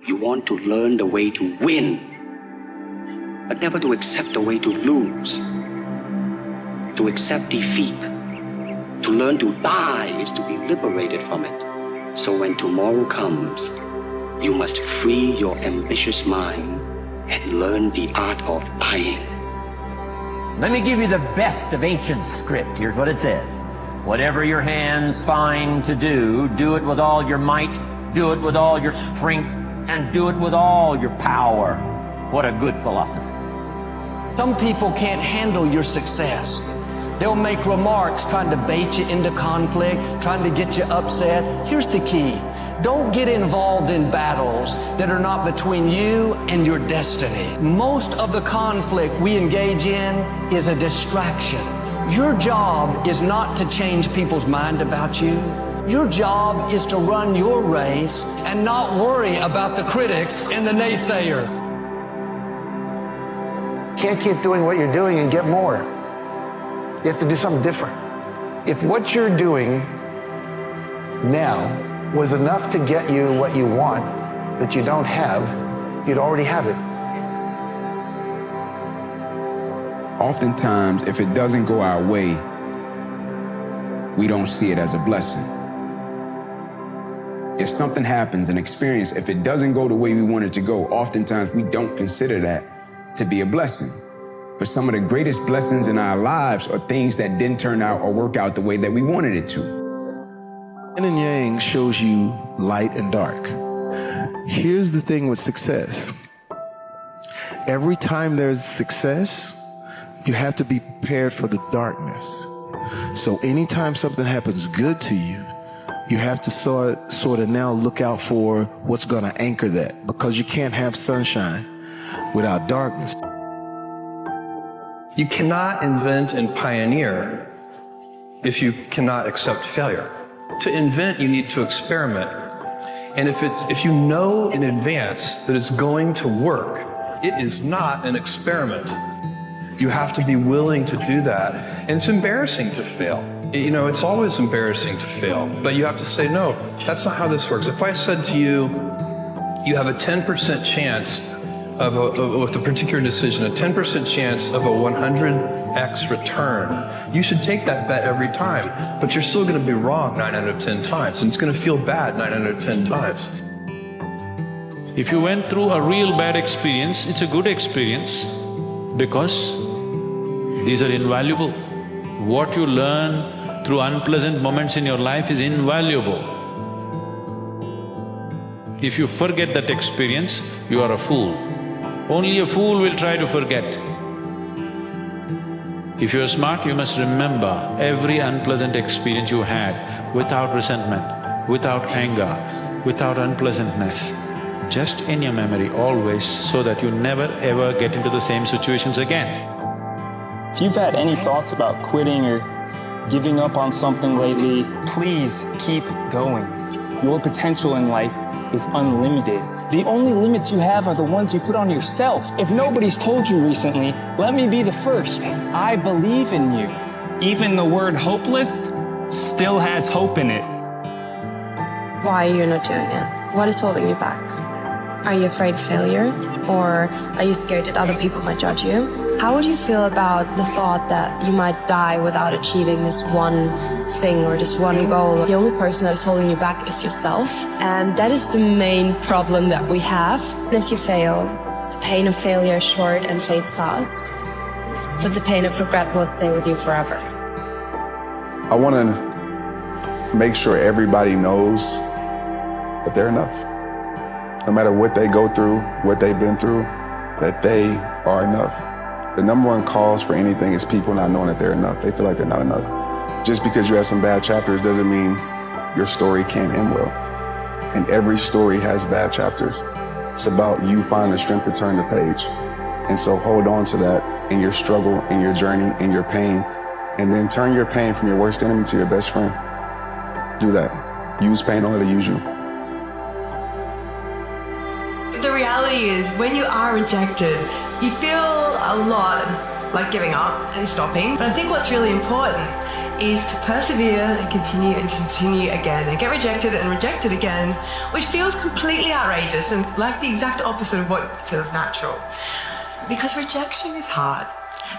You want to learn the way to win, but never to accept the way to lose. To accept defeat, to learn to die is to be liberated from it. So when tomorrow comes, you must free your ambitious mind and learn the art of dying. Let me give you the best of ancient script. Here's what it says. Whatever your hands find to do, do it with all your might, do it with all your strength, and do it with all your power. What a good philosophy. Some people can't handle your success. They'll make remarks trying to bait you into conflict, trying to get you upset. Here's the key. Don't get involved in battles that are not between you and your destiny. Most of the conflict we engage in is a distraction. Your job is not to change people's mind about you. Your job is to run your race and not worry about the critics and the naysayers. Can't keep doing what you're doing and get more. You have to do something different. If what you're doing now was enough to get you what you want that you don't have, you'd already have it. Oftentimes, if it doesn't go our way, we don't see it as a blessing. If something happens, an experience, if it doesn't go the way we want it to go, oftentimes we don't consider that to be a blessing. But some of the greatest blessings in our lives are things that didn't turn out or work out the way that we wanted it to. Yin and Yang shows you light and dark. Here's the thing with success. Every time there's success, you have to be prepared for the darkness. So anytime something happens good to you, you have to sort of now look out for what's going to anchor that, because you can't have sunshine without darkness. You cannot invent and pioneer if you cannot accept failure. To invent, you need to experiment. And if you know in advance that it's going to work, it is not an experiment. You have to be willing to do that. And it's embarrassing to fail. You know, it's always embarrassing to fail. But you have to say, no, that's not how this works. If I said to you, you have a 10% chance with a particular decision, a 10% chance of a 100x return, you should take that bet every time. But you're still going to be wrong 9 out of 10 times. And it's going to feel bad 9 out of 10 times. If you went through a real bad experience, it's a good experience because these are invaluable. What you learn through unpleasant moments in your life is invaluable. If you forget that experience, you are a fool. Only a fool will try to forget. If you're smart, you must remember every unpleasant experience you had without resentment, without anger, without unpleasantness, just in your memory always, so that you never ever get into the same situations again. If you've had any thoughts about quitting or giving up on something lately, please keep going. Your potential in life is unlimited. The only limits you have are the ones you put on yourself. If nobody's told you recently, let me be the first. I believe in you. Even the word hopeless still has hope in it. Why are you not doing it? What is holding you back? Are you afraid of failure? Or are you scared that other people might judge you? How would you feel about the thought that you might die without achieving this one thing or this one goal? The only person that is holding you back is yourself. And that is the main problem that we have. If you fail, the pain of failure is short and fades fast. But the pain of regret will stay with you forever. I want to make sure everybody knows that they're enough. No matter what they go through, what they've been through, that they are enough. The number one cause for anything is people not knowing that they're enough. They feel like they're not enough. Just because you have some bad chapters doesn't mean your story can't end well. And every story has bad chapters. It's about you finding the strength to turn the page. And so hold on to that in your struggle, in your journey, in your pain, and then turn your pain from your worst enemy to your best friend. Do that. Use pain, don't let it use you. The reality is, when you are rejected, you feel a lot like giving up and stopping. But I think what's really important is to persevere and continue again and get rejected and rejected again, which feels completely outrageous and like the exact opposite of what feels natural. Because rejection is hard.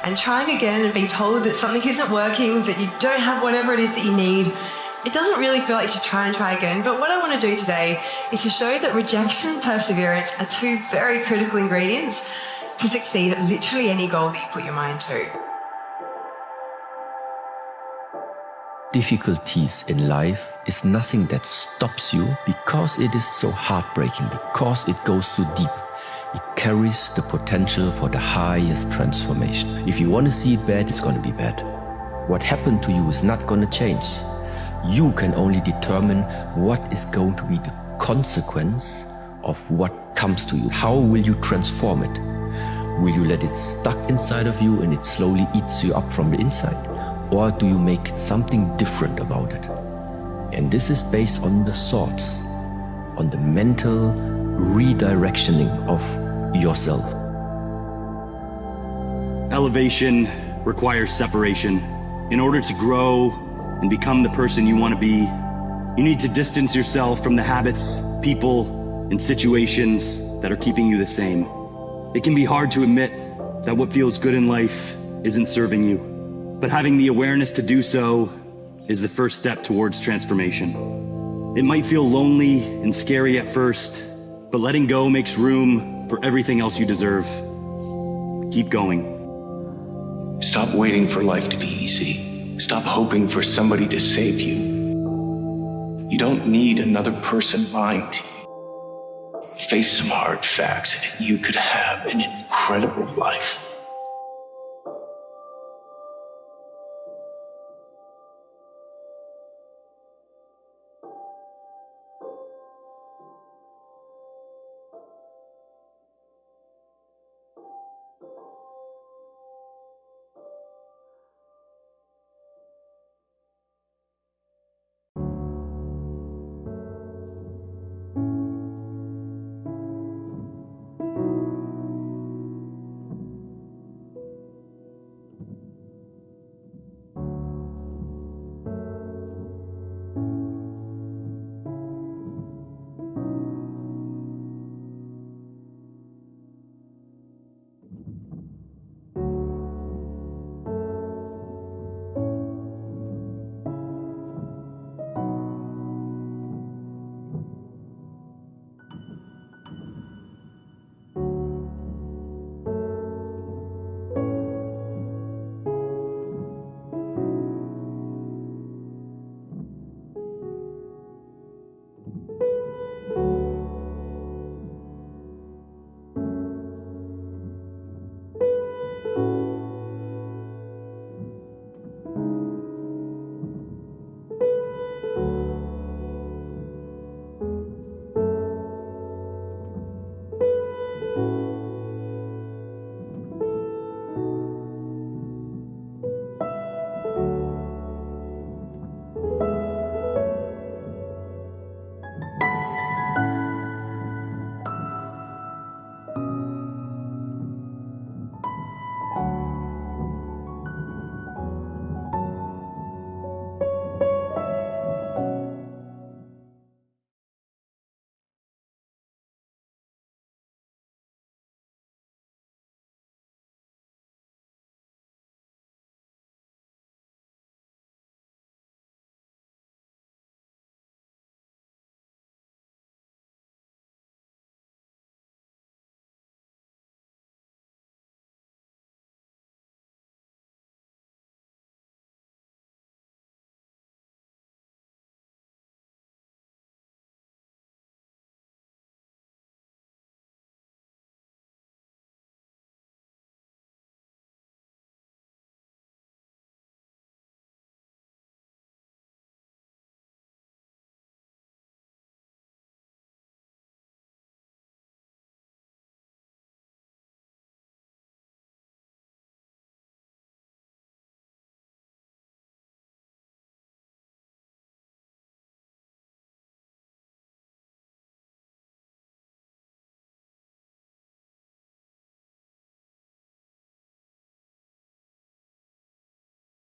And trying again and being told that something isn't working, that you don't have whatever it is that you need, it doesn't really feel like you should try and try again. But what I want to do today is to show that rejection and perseverance are two very critical ingredients to succeed at literally any goal that you put your mind to. Difficulties in life is nothing that stops you because it is so heartbreaking, because it goes so deep. It carries the potential for the highest transformation. If you want to see it bad, it's going to be bad. What happened to you is not going to change. You can only determine what is going to be the consequence of what comes to you. How will you transform it? Will you let it stuck inside of you and it slowly eats you up from the inside? Or do you make something different about it? And this is based on the thoughts, on the mental redirectioning of yourself. Elevation requires separation. In order to grow and become the person you want to be, you need to distance yourself from the habits, people, and situations that are keeping you the same. It can be hard to admit that what feels good in life isn't serving you, but having the awareness to do so is the first step towards transformation. It might feel lonely and scary at first, but letting go makes room for everything else you deserve. Keep going. Stop waiting for life to be easy. Stop hoping for somebody to save you. You don't need another person lying to you. Face some hard facts and you could have an incredible life.